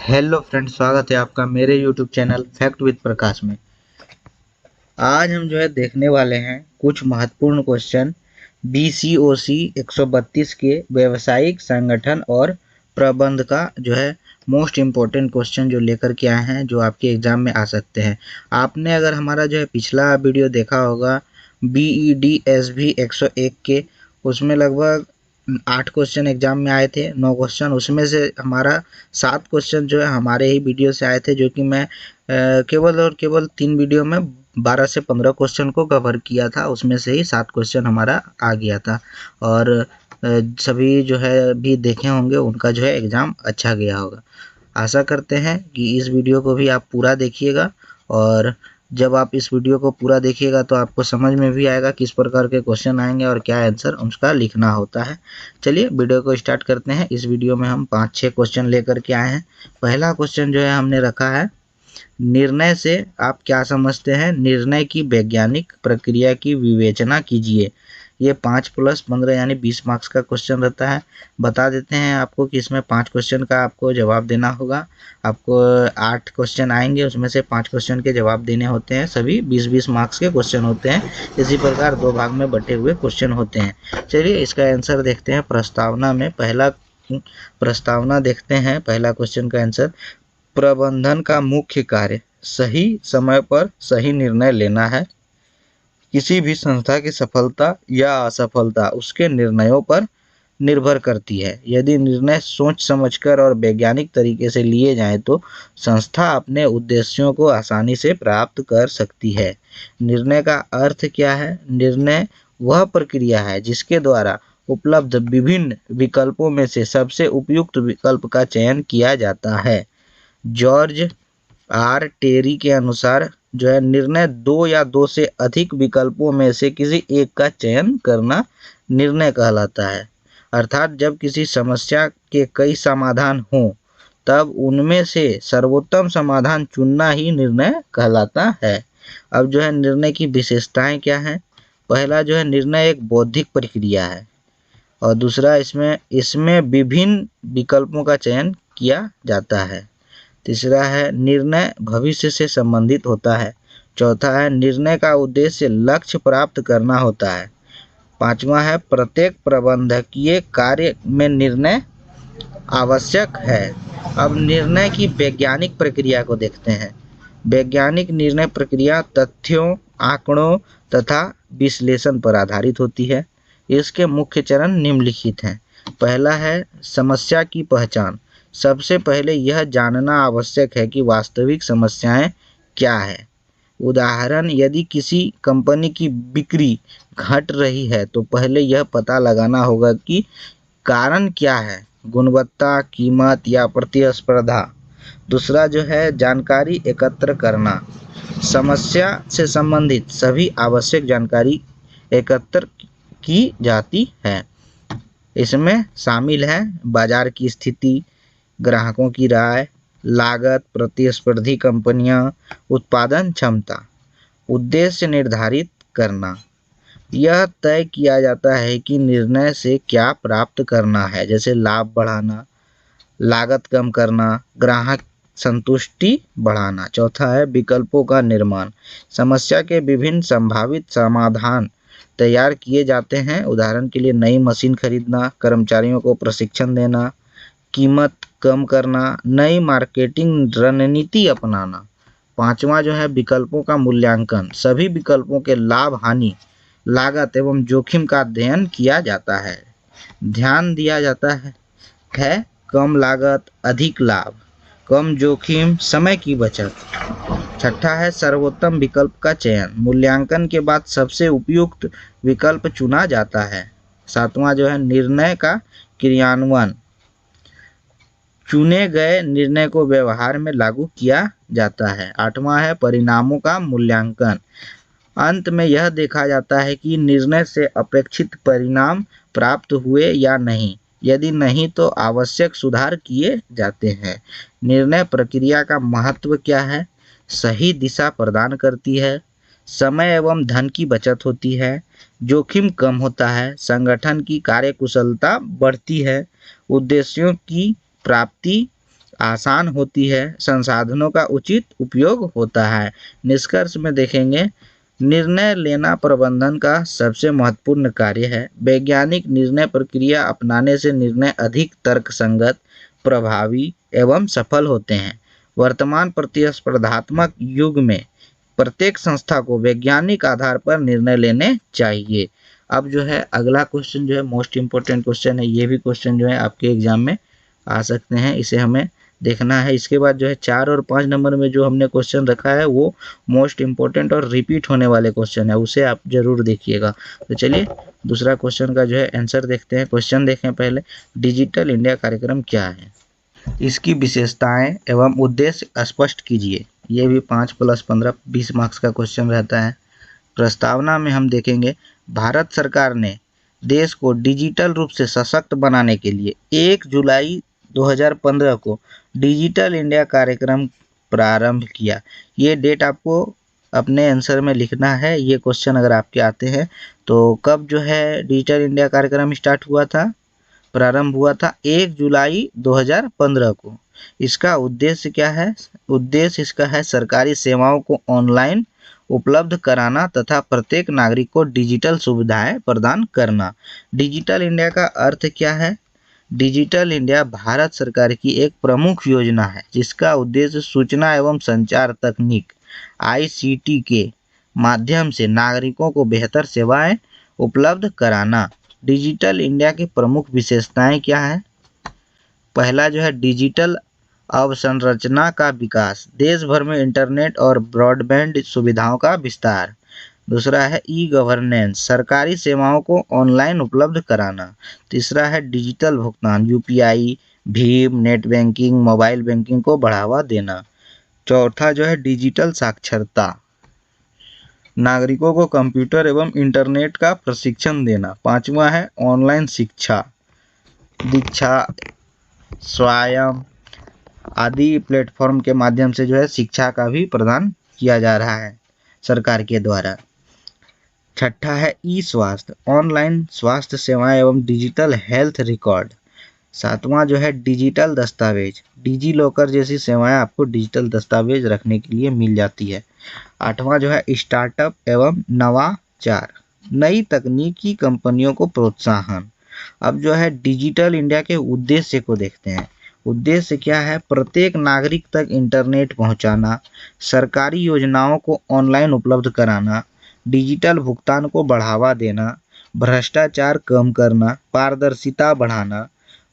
Hello friend, स्वागत है आपका मेरे यूट्यूब चैनल फैक्ट विद प्रकाश में। आज हम देखने वाले हैं कुछ महत्वपूर्ण क्वेश्चन BCOC 132 के व्यावसायिक संगठन और प्रबंध का मोस्ट इम्पोर्टेंट क्वेश्चन जो लेकर के आए हैं, जो आपके एग्जाम में आ सकते हैं। आपने अगर हमारा पिछला वीडियो देखा होगा BEDSB 101 के, उसमें लगभग 8 क्वेश्चन एग्जाम में आए थे, 9 क्वेश्चन। उसमें से हमारा 7 क्वेश्चन हमारे ही वीडियो से आए थे, जो कि मैं केवल और केवल 3 वीडियो में 12 से 15 क्वेश्चन को कवर किया था। उसमें से ही 7 क्वेश्चन हमारा आ गया था और सभी भी देखे होंगे, उनका एग्ज़ाम अच्छा गया होगा। आशा करते हैं कि इस वीडियो को भी आप पूरा देखिएगा, और जब आप इस वीडियो को पूरा देखिएगा तो आपको समझ में भी आएगा किस प्रकार के क्वेश्चन आएंगे और क्या आंसर उसका लिखना होता है। चलिए वीडियो को स्टार्ट करते हैं। इस वीडियो में हम 5-6 क्वेश्चन लेकर के आए हैं। पहला क्वेश्चन हमने रखा है, निर्णय से आप क्या समझते हैं? निर्णय की वैज्ञानिक प्रक्रिया की विवेचना कीजिए। ये 5 + 15 यानी 20 मार्क्स का क्वेश्चन रहता है। बता देते हैं आपको कि इसमें 5 क्वेश्चन का आपको जवाब देना होगा। आपको 8 क्वेश्चन आएंगे, उसमें से 5 क्वेश्चन के जवाब देने होते हैं। सभी 20-20 मार्क्स के क्वेश्चन होते हैं। इसी प्रकार 2 भाग में बटे हुए क्वेश्चन होते हैं। चलिए इसका आंसर देखते हैं। प्रस्तावना में पहला प्रस्तावना देखते हैं। पहला क्वेश्चन का आंसर, प्रबंधन का मुख्य कार्य सही समय पर सही निर्णय लेना है। किसी भी संस्था की सफलता या असफलता उसके निर्णयों पर निर्भर करती है। यदि निर्णय सोच समझकर और वैज्ञानिक तरीके से लिए जाएं तो संस्था अपने उद्देश्यों को आसानी से प्राप्त कर सकती है। निर्णय का अर्थ क्या है? निर्णय वह प्रक्रिया है जिसके द्वारा उपलब्ध विभिन्न विकल्पों में से सबसे उपयुक्त विकल्प का चयन किया जाता है। George R. टेरी के अनुसार निर्णय 2 या 2 से अधिक विकल्पों में से किसी एक का चयन करना निर्णय कहलाता है। अर्थात जब किसी समस्या के कई समाधान हों तब उनमें से सर्वोत्तम समाधान चुनना ही निर्णय कहलाता है। अब निर्णय की विशेषताएं क्या हैं? पहला निर्णय एक बौद्धिक प्रक्रिया है, और दूसरा इसमें विभिन्न विकल्पों का चयन किया जाता है। तीसरा है, निर्णय भविष्य से संबंधित होता है। चौथा है, निर्णय का उद्देश्य लक्ष्य प्राप्त करना होता है। पांचवा है, प्रत्येक प्रबंधकीय कार्य में निर्णय आवश्यक है। अब निर्णय की वैज्ञानिक प्रक्रिया को देखते हैं। वैज्ञानिक निर्णय प्रक्रिया तथ्यों, आंकड़ों तथा विश्लेषण पर आधारित होती है। इसके मुख्य चरण निम्नलिखित हैं। पहला है, समस्या की पहचान। सबसे पहले यह जानना आवश्यक है कि वास्तविक समस्याएं क्या है। उदाहरण, यदि किसी कंपनी की बिक्री घट रही है तो पहले यह पता लगाना होगा कि कारण क्या है, गुणवत्ता, कीमत या प्रतिस्पर्धा। दूसरा जानकारी एकत्र करना। समस्या से संबंधित सभी आवश्यक जानकारी एकत्र की जाती है। इसमें शामिल है बाजार की स्थिति, ग्राहकों की राय, लागत, प्रतिस्पर्धी कंपनियां, उत्पादन क्षमता। उद्देश्य निर्धारित करना। यह तय किया जाता है कि निर्णय से क्या प्राप्त करना है, जैसे लाभ बढ़ाना, लागत कम करना, ग्राहक संतुष्टि बढ़ाना। चौथा है, विकल्पों का निर्माण। समस्या के विभिन्न संभावित समाधान तैयार किए जाते हैं। उदाहरण के लिए नई मशीन खरीदना, कर्मचारियों को प्रशिक्षण देना, कीमत कम करना, नई मार्केटिंग रणनीति अपनाना। पांचवा विकल्पों का मूल्यांकन। सभी विकल्पों के लाभ, हानि, लागत एवं जोखिम का अध्ययन किया जाता है। ध्यान दिया जाता है कम लागत, अधिक लाभ, कम जोखिम, समय की बचत। छठा है, सर्वोत्तम विकल्प का चयन। मूल्यांकन के बाद सबसे उपयुक्त विकल्प चुना जाता है। सातवां निर्णय का क्रियान्वयन। चुने गए निर्णय को व्यवहार में लागू किया जाता है। आठवां है, परिणामों का मूल्यांकन। अंत में यह देखा जाता है कि निर्णय से अपेक्षित परिणाम प्राप्त हुए या नहीं। यदि नहीं तो आवश्यक सुधार किए जाते हैं। निर्णय प्रक्रिया का महत्व क्या है? सही दिशा प्रदान करती है, समय एवं धन की बचत होती है, जोखिम कम होता है, संगठन की कार्यकुशलता बढ़ती है, उद्देश्यों की प्राप्ति आसान होती है, संसाधनों का उचित उपयोग होता है। निष्कर्ष में देखेंगे, निर्णय लेना प्रबंधन का सबसे महत्वपूर्ण कार्य है। वैज्ञानिक निर्णय प्रक्रिया अपनाने से निर्णय अधिक तर्कसंगत, प्रभावी एवं सफल होते हैं। वर्तमान प्रतिस्पर्धात्मक युग में प्रत्येक संस्था को वैज्ञानिक आधार पर निर्णय लेने चाहिए। अब जो है अगला क्वेश्चन जो है मोस्ट इम्पोर्टेंट क्वेश्चन है। ये भी क्वेश्चन जो है आपके एग्जाम में आ सकते हैं, इसे हमें देखना है। इसके बाद जो है 4 और 5 नंबर में जो हमने क्वेश्चन रखा है वो मोस्ट इम्पोर्टेंट और रिपीट होने वाले क्वेश्चन है, उसे आप जरूर देखिएगा। तो चलिए दूसरा क्वेश्चन का जो है आंसर देखते हैं। क्वेश्चन देखें पहले, डिजिटल इंडिया कार्यक्रम क्या है? इसकी विशेषताएं एवं उद्देश्य स्पष्ट कीजिए। ये भी 5 + 15 20 मार्क्स का क्वेश्चन रहता है। प्रस्तावना में हम देखेंगे, भारत सरकार ने देश को डिजिटल रूप से सशक्त बनाने के लिए 1 जुलाई 2015 को डिजिटल इंडिया कार्यक्रम प्रारंभ किया। ये डेट आपको अपने आंसर में लिखना है। ये क्वेश्चन अगर आपके आते हैं तो कब जो है डिजिटल इंडिया कार्यक्रम स्टार्ट हुआ था, प्रारंभ हुआ था 1 जुलाई 2015 को। इसका उद्देश्य क्या है? उद्देश्य इसका है सरकारी सेवाओं को ऑनलाइन उपलब्ध कराना तथा प्रत्येक नागरिक को डिजिटल सुविधाएं प्रदान करना। डिजिटल इंडिया का अर्थ क्या है? डिजिटल इंडिया भारत सरकार की एक प्रमुख योजना है जिसका उद्देश्य सूचना एवं संचार तकनीक ICT के माध्यम से नागरिकों को बेहतर सेवाएं उपलब्ध कराना। डिजिटल इंडिया की प्रमुख विशेषताएं क्या है? पहला जो है डिजिटल अवसंरचना का विकास, देश भर में इंटरनेट और ब्रॉडबैंड सुविधाओं का विस्तार। दूसरा है ई-गवर्नेंस, सरकारी सेवाओं को ऑनलाइन उपलब्ध कराना। तीसरा है डिजिटल भुगतान, UPI, Bhim, net banking, mobile banking को बढ़ावा देना। चौथा जो है डिजिटल साक्षरता, नागरिकों को कंप्यूटर एवं इंटरनेट का प्रशिक्षण देना। पांचवा है ऑनलाइन शिक्षा, दीक्षा, स्वयं आदि प्लेटफॉर्म के माध्यम से जो है शिक्षा का भी प्रदान किया जा रहा है सरकार के द्वारा। छठा है ई-स्वास्थ्य, ऑनलाइन स्वास्थ्य सेवाएं एवं डिजिटल हेल्थ रिकॉर्ड। सातवां जो है डिजिटल दस्तावेज, डिजी लॉकर जैसी सेवाएं आपको डिजिटल दस्तावेज रखने के लिए मिल जाती है। आठवां जो है स्टार्टअप एवं नवाचार, नई तकनीकी कंपनियों को प्रोत्साहन। अब जो है डिजिटल इंडिया के उद्देश्य को देखते हैं। उद्देश्य क्या है? प्रत्येक नागरिक तक इंटरनेट पहुंचाना, सरकारी योजनाओं को ऑनलाइन उपलब्ध कराना, डिजिटल भुगतान को बढ़ावा देना, भ्रष्टाचार कम करना, पारदर्शिता बढ़ाना,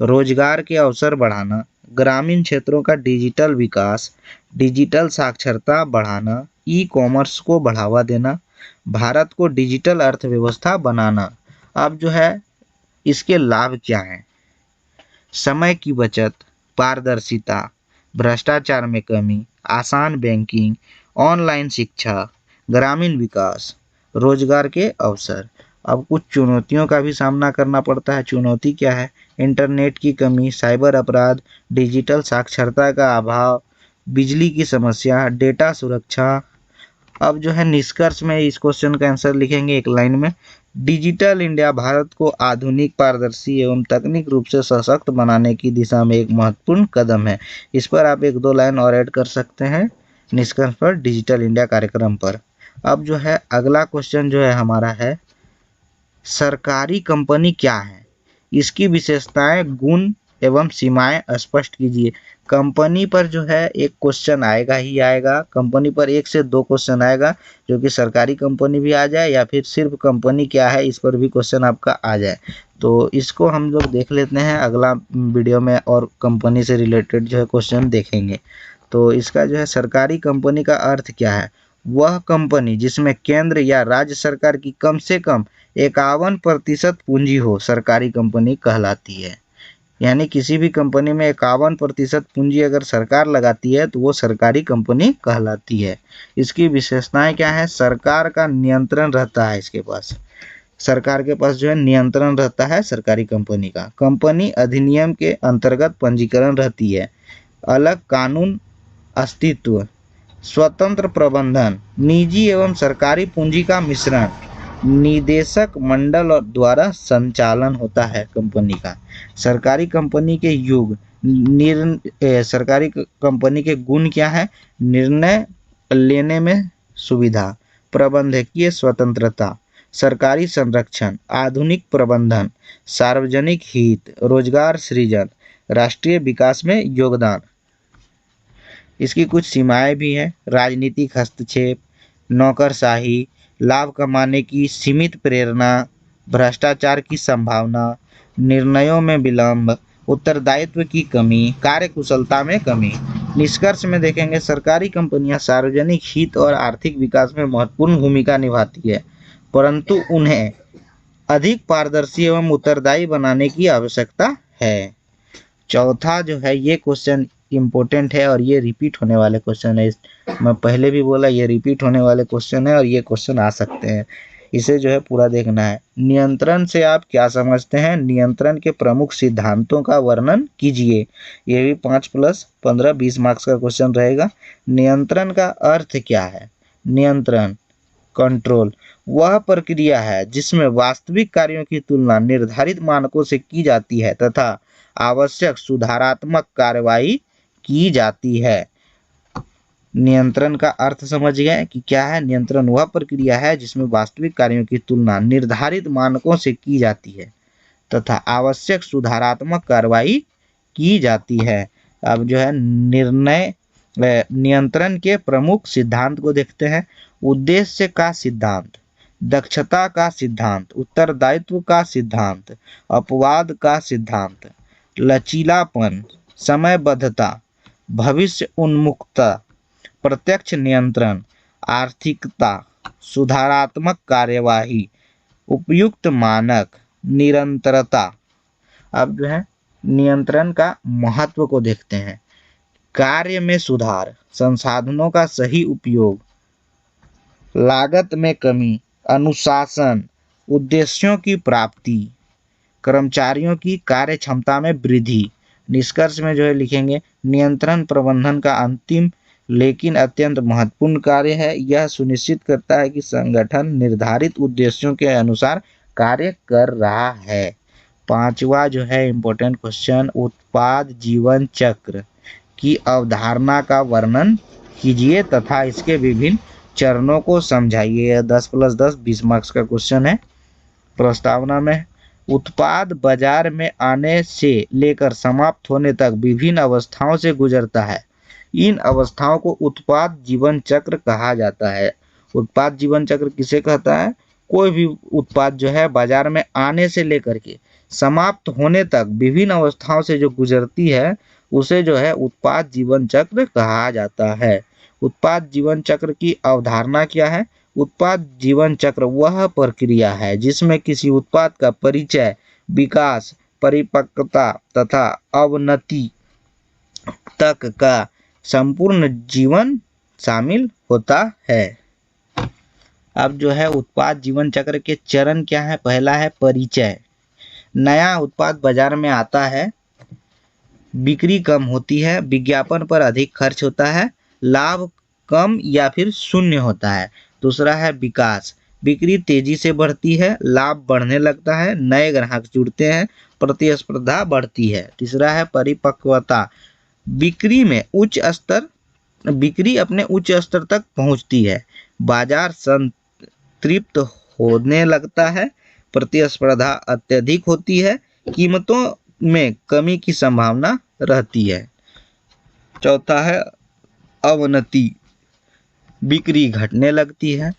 रोजगार के अवसर बढ़ाना, ग्रामीण क्षेत्रों का डिजिटल विकास, डिजिटल साक्षरता बढ़ाना, ई-कॉमर्स को बढ़ावा देना, भारत को डिजिटल अर्थव्यवस्था बनाना। अब जो है इसके लाभ क्या हैं? समय की बचत, पारदर्शिता, भ्रष्टाचार में कमी, आसान बैंकिंग, ऑनलाइन शिक्षा, ग्रामीण विकास, रोजगार के अवसर। अब कुछ चुनौतियों का भी सामना करना पड़ता है। चुनौती क्या है? इंटरनेट की कमी, साइबर अपराध, डिजिटल साक्षरता का अभाव, बिजली की समस्या, डेटा सुरक्षा। अब जो है निष्कर्ष में इस क्वेश्चन का आंसर लिखेंगे एक लाइन में, डिजिटल इंडिया भारत को आधुनिक, पारदर्शी एवं तकनीक रूप से सशक्त बनाने की दिशा में एक महत्वपूर्ण कदम है। इस पर आप 1-2 लाइन और ऐड कर सकते हैं निष्कर्ष पर डिजिटल इंडिया कार्यक्रम पर। अब जो है अगला क्वेश्चन जो है हमारा है, सरकारी कंपनी क्या है? इसकी विशेषताएं, गुण एवं सीमाएं स्पष्ट कीजिए। कंपनी पर जो है एक क्वेश्चन आएगा ही आएगा, कंपनी पर 1 से 2 क्वेश्चन आएगा, जो कि सरकारी कंपनी भी आ जाए या फिर सिर्फ कंपनी क्या है इस पर भी क्वेश्चन आपका आ जाए। तो इसको हम लोग देख लेते हैं अगला वीडियो में, और कंपनी से रिलेटेड जो है क्वेश्चन देखेंगे। तो इसका जो है सरकारी कंपनी का अर्थ क्या है? वह कंपनी जिसमें केंद्र या राज्य सरकार की कम से कम 51% पूंजी हो, सरकारी कंपनी कहलाती है। यानी किसी भी कंपनी में 51% पूंजी अगर सरकार लगाती है तो वो सरकारी कंपनी कहलाती है। इसकी विशेषताएं क्या है? सरकार का नियंत्रण रहता है इसके पास, सरकार के पास जो है नियंत्रण रहता है सरकारी कंपनी का। कंपनी अधिनियम के अंतर्गत पंजीकरण रहती है, अलग कानून अस्तित्व, स्वतंत्र प्रबंधन, निजी एवं सरकारी पूंजी का मिश्रण, निदेशक मंडल द्वारा संचालन होता है कंपनी का। सरकारी कंपनी के युग सरकारी कंपनी के गुण क्या है? निर्णय लेने में सुविधा, प्रबंधकीय स्वतंत्रता, सरकारी संरक्षण, आधुनिक प्रबंधन, सार्वजनिक हित, रोजगार सृजन, राष्ट्रीय विकास में योगदान। इसकी कुछ सीमाएं भी हैं: राजनीतिक हस्तक्षेप, नौकरशाही, लाभ कमाने की सीमित प्रेरणा, भ्रष्टाचार की संभावना, निर्णयों में विलंब, उत्तरदायित्व की कमी, कार्यकुशलता में कमी। निष्कर्ष में देखेंगे, सरकारी कंपनियां सार्वजनिक हित और आर्थिक विकास में महत्वपूर्ण भूमिका निभाती है, परंतु उन्हें अधिक पारदर्शी एवं उत्तरदायी बनाने की आवश्यकता है। चौथा जो है ये क्वेश्चन इम्पोर्टेंट है और ये रिपीट होने वाले क्वेश्चन है। मैं पहले भी बोला ये रिपीट होने वाले क्वेश्चन है और ये क्वेश्चन आ सकते हैं, इसे जो है पूरा देखना है। नियंत्रण से आप क्या समझते हैं? नियंत्रण के प्रमुख सिद्धांतों का वर्णन कीजिए। ये भी 5+15 20 मार्क्स का क्वेश्चन रहेगा। नियंत्रण का अर्थ क्या है? नियंत्रण, कंट्रोल, वह प्रक्रिया है जिसमें वास्तविक कार्यों की तुलना निर्धारित मानकों से की जाती है तथा आवश्यक सुधारात्मक कार्रवाई की जाती है। नियंत्रण का अर्थ समझ गए कि क्या है? नियंत्रण वह प्रक्रिया है जिसमें वास्तविक कार्यों की तुलना निर्धारित मानकों से की जाती है तथा आवश्यक सुधारात्मक कार्रवाई की जाती है। अब जो है नियंत्रण के प्रमुख सिद्धांत को देखते हैं। उद्देश्य का सिद्धांत, दक्षता का सिद्धांत, उत्तरदायित्व का सिद्धांत, अपवाद का सिद्धांत, लचीलापन, समयबद्धता, भविष्य उन्मुखता, प्रत्यक्ष नियंत्रण, आर्थिकता, सुधारात्मक कार्यवाही, उपयुक्त मानक, निरंतरता। अब जो है नियंत्रण का महत्व को देखते हैं। कार्य में सुधार, संसाधनों का सही उपयोग, लागत में कमी, अनुशासन, उद्देश्यों की प्राप्ति, कर्मचारियों की कार्य क्षमता में वृद्धि। निष्कर्ष में जो है लिखेंगे, नियंत्रण प्रबंधन का अंतिम लेकिन अत्यंत महत्वपूर्ण कार्य है। यह सुनिश्चित करता है कि संगठन निर्धारित उद्देश्यों के अनुसार कार्य कर रहा है। पांचवा जो है इम्पोर्टेंट क्वेश्चन, उत्पाद जीवन चक्र की अवधारणा का वर्णन कीजिए तथा इसके विभिन्न चरणों को समझाइए। 10+10 20 मार्क्स का क्वेश्चन है। प्रस्तावना में, उत्पाद बाजार में आने से लेकर समाप्त होने तक विभिन्न अवस्थाओं से गुजरता है। इन अवस्थाओं को उत्पाद जीवन चक्र कहा जाता है। उत्पाद जीवन चक्र किसे कहता है? कोई भी उत्पाद जो है बाजार में आने से लेकर के समाप्त होने तक विभिन्न अवस्थाओं से जो गुजरती है उसे जो है उत्पाद जीवन चक्र कहा जाता है। उत्पाद जीवन चक्र की अवधारणा क्या है? उत्पाद जीवन चक्र वह प्रक्रिया है जिसमें किसी उत्पाद का परिचय, विकास, परिपक्वता तथा अवनति तक का संपूर्ण जीवन शामिल होता है। अब जो है उत्पाद जीवन चक्र के चरण क्या है? पहला है परिचय। नया उत्पाद बाजार में आता है, बिक्री कम होती है, विज्ञापन पर अधिक खर्च होता है, लाभ कम या फिर शून्य होता है। दूसरा है विकास, बिक्री तेजी से बढ़ती है, लाभ बढ़ने लगता है, नए ग्राहक जुड़ते हैं, प्रतिस्पर्धा बढ़ती है। तीसरा है परिपक्वता, बिक्री अपने उच्च स्तर तक पहुंचती है, बाजार संतृप्त होने लगता है, प्रतिस्पर्धा अत्यधिक होती है, कीमतों में कमी की संभावना रहती है। चौथा है अवनति, बिक्री घटने लगती है,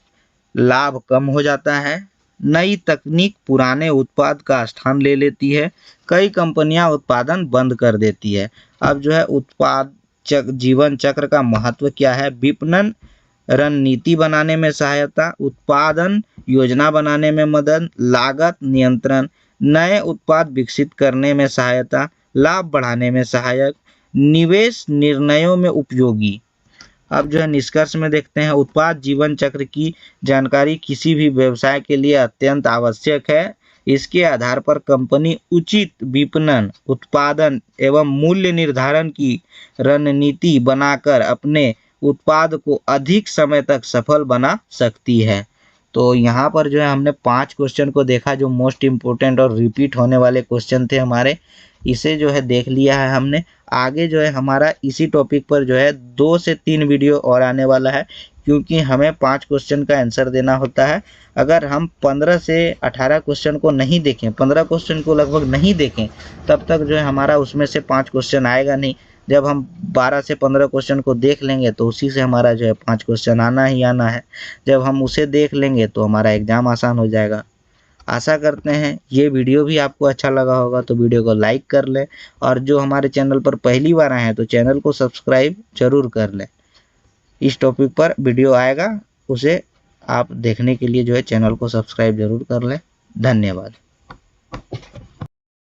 लाभ कम हो जाता है, नई तकनीक पुराने उत्पाद का स्थान ले लेती है, कई कंपनियां उत्पादन बंद कर देती है। अब जो है उत्पाद जीवन चक्र का महत्व क्या है? विपणन रणनीति बनाने में सहायता, उत्पादन योजना बनाने में मदद, लागत नियंत्रण, नए उत्पाद विकसित करने में सहायता, लाभ बढ़ाने में सहायक, निवेश निर्णयों में उपयोगी। अब जो है निष्कर्ष में देखते हैं, उत्पाद जीवन चक्र की जानकारी किसी भी व्यवसाय के लिए अत्यंत आवश्यक है। इसके आधार पर कंपनी उचित विपणन, उत्पादन एवं मूल्य निर्धारण की रणनीति बनाकर अपने उत्पाद को अधिक समय तक सफल बना सकती है। तो यहाँ पर जो है हमने 5 क्वेश्चन को देखा जो मोस्ट इम्पोर्टेंट और रिपीट होने वाले क्वेश्चन थे हमारे, इसे जो है देख लिया है हमने। आगे जो है हमारा इसी टॉपिक पर जो है 2 से 3 वीडियो और आने वाला है, क्योंकि हमें 5 क्वेश्चन का आंसर देना होता है। अगर हम 15 से 18 क्वेश्चन को नहीं देखें, 15 क्वेश्चन को लगभग नहीं देखें, तब तक जो है हमारा उसमें से 5 क्वेश्चन आएगा नहीं। जब हम 12 से 15 क्वेश्चन को देख लेंगे तो उसी से हमारा जो है 5 क्वेश्चन आना ही आना है। जब हम उसे देख लेंगे तो हमारा एग्ज़ाम आसान हो जाएगा। आशा करते हैं ये वीडियो भी आपको अच्छा लगा होगा, तो वीडियो को लाइक कर लें, और जो हमारे चैनल पर पहली बार आए हैं तो चैनल को सब्सक्राइब जरूर कर लें। इस टॉपिक पर वीडियो आएगा, उसे आप देखने के लिए जो है चैनल को सब्सक्राइब जरूर कर लें। धन्यवाद।